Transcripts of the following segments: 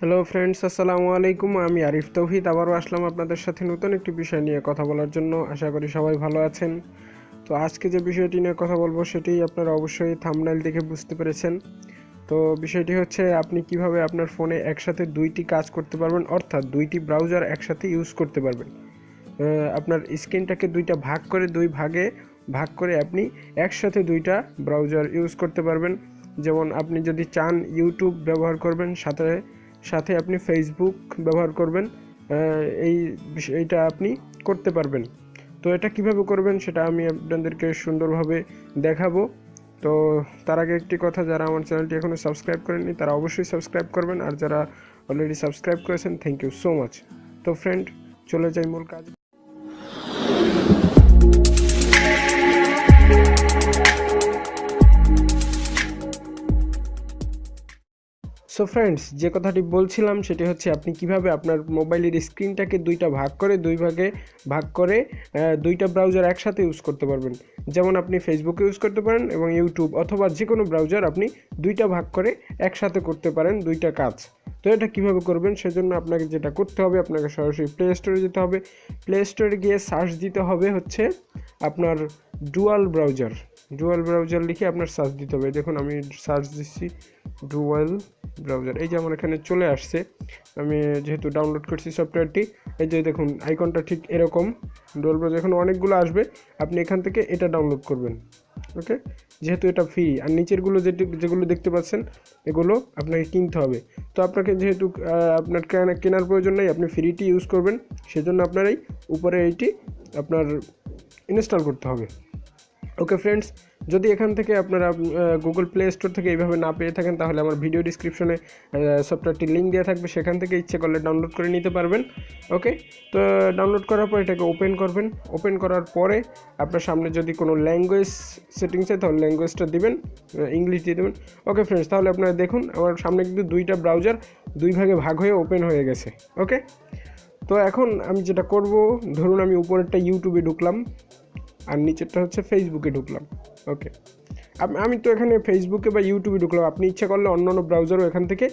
Hello friends, আসসালামু আলাইকুম। আমি আরিফ তৌহিদ আবারও আসলাম আপনাদের সাথে নতুন একটি বিষয় নিয়ে কথা বলার জন্য। আশা করি সবাই ভালো আছেন। তো আজকে যে বিষয়টি নিয়ে কথা বলবো সেটি আপনারা অবশ্যই থাম্বনেল দেখে বুঝতে পেরেছেন। তো বিষয়টি হচ্ছে আপনি কিভাবে আপনার ফোনে একসাথে দুইটি কাজ করতে পারবেন, অর্থাৎ দুইটি ব্রাউজার একসাথে ইউজ করতে পারবেন। আপনার স্ক্রিনটাকে দুইটা ভাগ করে দুই ভাগে ভাগ করে আপনি একসাথে দুইটা ব্রাউজার ইউজ করতে পারবেন। যেমন আপনি যদি চান ইউটিউব ব্যবহার করবেন, সাথে সাথে আপনি ফেসবুক ব্যবহার করবেন, এইটা আপনি করতে পারবেন। তো এটা কিভাবে করবেন সেটা আমি আপনাদেরকে সুন্দরভাবে দেখাবো। তো তার আগে একটি কথা, যারা আমার চ্যানেলটি এখনও সাবস্ক্রাইব করেননি তারা অবশ্যই সাবস্ক্রাইব করবেন, আর যারা অলরেডি সাবস্ক্রাইব করেছেন থ্যাংক ইউ সো মাচ। তো ফ্রেন্ড, চলে যাই মূল কাজ। সো ফ্রেন্ডস, যে কথাটি বলছিলাম সেটি হচ্ছে আপনি কিভাবে আপনার মোবাইলের স্ক্রিনটাকে দুইটা ভাগ করে দুইটা ব্রাউজার একসাথে ইউজ করতে পারবেন। যেমন আপনি ফেসবুকে ইউজ করতে পারেন এবং ইউটিউব অথবা যে কোনো ব্রাউজার আপনি দুইটা ভাগ করে একসাথে করতে পারেন দুইটা কাজ। তো এটা কীভাবে করবেন, সেজন্য আপনাকে যেটা করতে হবে, আপনাকে সরাসরি প্লে স্টোরে যেতে হবে। প্লে স্টোরে গিয়ে সার্চ দিতে হবে হচ্ছে আপনার ডুয়াল ব্রাউজার লিখে আপনার সার্চ দিতে হবে। দেখুন আমি সার্চ দিচ্ছি ডুয়াল ব্রাউজার, এই যে আমার এখানে চলে আসছে। আমি যেহেতু ডাউনলোড করছি সফটওয়্যারটি, এই যে দেখুন আইকনটা ঠিক এরকম ডুয়াল ব্রাউজার, এখানে অনেকগুলো আসবে, আপনি এখান থেকে এটা ডাউনলোড করবেন। ওকে, যেহেতু এটা ফ্রি, আর নিচেরগুলো যেগুলো দেখতে পাচ্ছেন এগুলো আপনাকে কিনতে হবে। তো আপনাকে যেহেতু আপনার কেনার প্রয়োজন নেই, আপনি ফ্রিটি ইউজ করবেন, সেজন্য আপনার এই উপরে এইটি আপনার ইনস্টল করতে হবে। ওকে ফ্রেন্ডস, যদি এখান থেকে আপনারা গুগল প্লে স্টোর থেকে এইভাবে না পেয়ে থাকেন তাহলে আমার ভিডিও ডিসক্রিপশনে সফটওয়্যারটির লিঙ্ক দেওয়া থাকবে, সেখান থেকে ইচ্ছে করলে ডাউনলোড করে নিতে পারবেন। ওকে, তো ডাউনলোড করার পর এটাকে ওপেন করবেন। ওপেন করার পরে আপনার সামনে যদি কোনো ল্যাঙ্গুয়েজ সেটিংস হয় তাহলে ল্যাঙ্গুয়েজটা দিবেন, ইংলিশ দিয়ে দেবেন। ওকে ফ্রেন্ডস, তাহলে আপনারা দেখুন আমার সামনে কিন্তু দুইটা ব্রাউজার দুই ভাগে ভাগ হয়ে ওপেন হয়ে গেছে। ওকে, তো এখন আমি যেটা করব, ধরুন আমি উপরেরটা ইউটিউবে ঢুকলাম আর নিচেরটা হচ্ছে ফেসবুকে ঢুকলাম। ওকে, আমি তো এখানে ফেসবুকে বা ইউটিউবে ঢুকলাম, আপনি ইচ্ছা করলে অন্য ব্রাউজারও এখান থেকে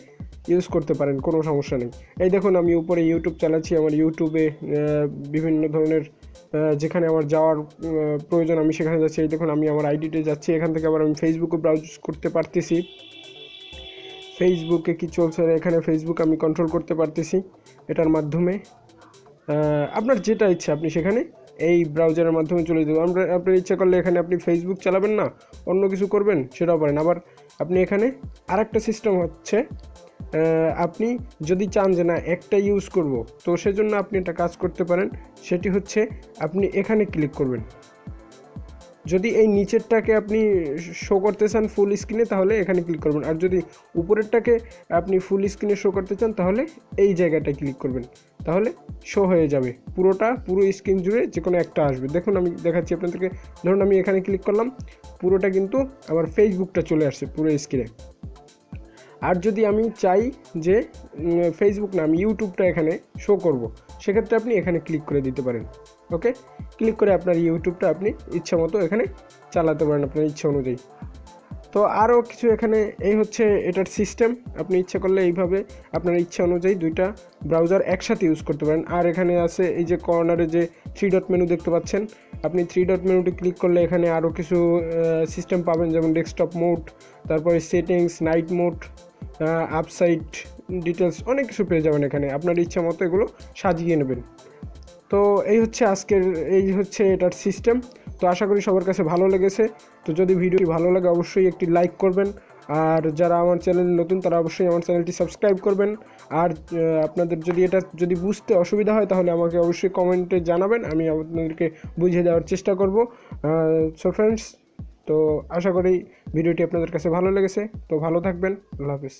ইউজ করতে পারেন, কোনো সমস্যা নেই। এই দেখুন আমি উপরে ইউটিউব চালাচ্ছি, আমার ইউটিউবে বিভিন্ন ধরনের যেখানে আমার যাওয়ার প্রয়োজন আমি সেখানে যাচ্ছি। এই দেখুন আমি আমার আইডিতে যাচ্ছি, এখান থেকে আবার আমি ফেসবুকে ব্রাউজ করতে পারতেছি। ফেসবুকে কি চলছে এখানে ফেসবুক আমি কন্ট্রোল করতে পারতেছি এটার মাধ্যমে। আপনার যেটা ইচ্ছা আপনি সেখানে এই ব্রাউজারের মাধ্যমে চলে যেতে পারেন। আপনার ইচ্ছা করলে এখানে আপনি ফেসবুক চালাবেন না, অন্য কিছু করবেন, সেটাও পারেন। আবার আপনি এখানে আরেকটা সিস্টেম হচ্ছে, আপনি যদি চান যে না একটা ইউজ করব, তো সেজন্য আপনি একটা কাজ করতে পারেন, সেটি হচ্ছে আপনি এখানে ক্লিক করবেন। যদি এই নিচেরটাকে আপনি শো করতে চান ফুল স্ক্রিনে তাহলে এখানে ক্লিক করবেন, আর যদি উপরেরটাকে আপনি ফুল স্ক্রিনে শো করতে চান তাহলে এই জায়গাটায় ক্লিক করবেন, তাহলে শো হয়ে যাবে পুরো স্ক্রিন জুড়ে যে কোনো একটা আসবে। দেখুন আমি দেখাচ্ছি আপনাদেরকে, ধরুন আমি এখানে ক্লিক করলাম, পুরোটা কিন্তু আমার ফেসবুকটা চলে আসছে পুরো স্ক্রিনে। আর যদি আমি চাই যে ফেসবুক না আমি ইউটিউবটা এখানে শো করব, সেক্ষেত্রে আপনি এখানে ক্লিক করে দিতে পারেন। ওকে, ক্লিক করে আপনার ইউটিউবটা আপনি ইচ্ছা মতো এখানে চালাতে পারেন আপনার ইচ্ছা অনুযায়ী। তো আরও কিছু এখানে এই হচ্ছে এটার সিস্টেম, আপনি ইচ্ছা করলে এইভাবে আপনার ইচ্ছা অনুযায়ী দুইটা ব্রাউজার একসাথে ইউজ করতে পারেন। আর এখানে আছে এই যে কর্নারে যে 3 ডট মেনু দেখতে পাচ্ছেন, আপনি 3 ডট মেনুটি ক্লিক করলে এখানে আরও কিছু সিস্টেম পাবেন, যেমন ডেস্কটপ মোড, তারপরে settings, night mode, upside details, অনেক কিছু পেয়ে যাবেন এখানে, আপনার ইচ্ছা মতো এগুলো সাজিয়ে নেবেন। তো এই হচ্ছে এটার সিস্টেম। তো আশা করি সবার কাছে ভালো লেগেছে। তো যদি ভিডিওটি ভালো লাগে অবশ্যই একটি লাইক করবেন, আর যারা আমার চ্যানেল নতুন তারা অবশ্যই আমার চ্যানেলটি সাবস্ক্রাইব করবেন। আর আপনাদের যদি বুঝতে অসুবিধা হয় তাহলে আমাকে অবশ্যই কমেন্টে জানাবেন, আমি আপনাদেরকে বুঝিয়ে দেওয়ার চেষ্টা করব। সো ফ্রেন্ডস, তো আশা করি ভিডিওটি আপনাদের কাছে ভালো লেগেছে। তো ভালো থাকবেন, আল্লাহ হাফিজ।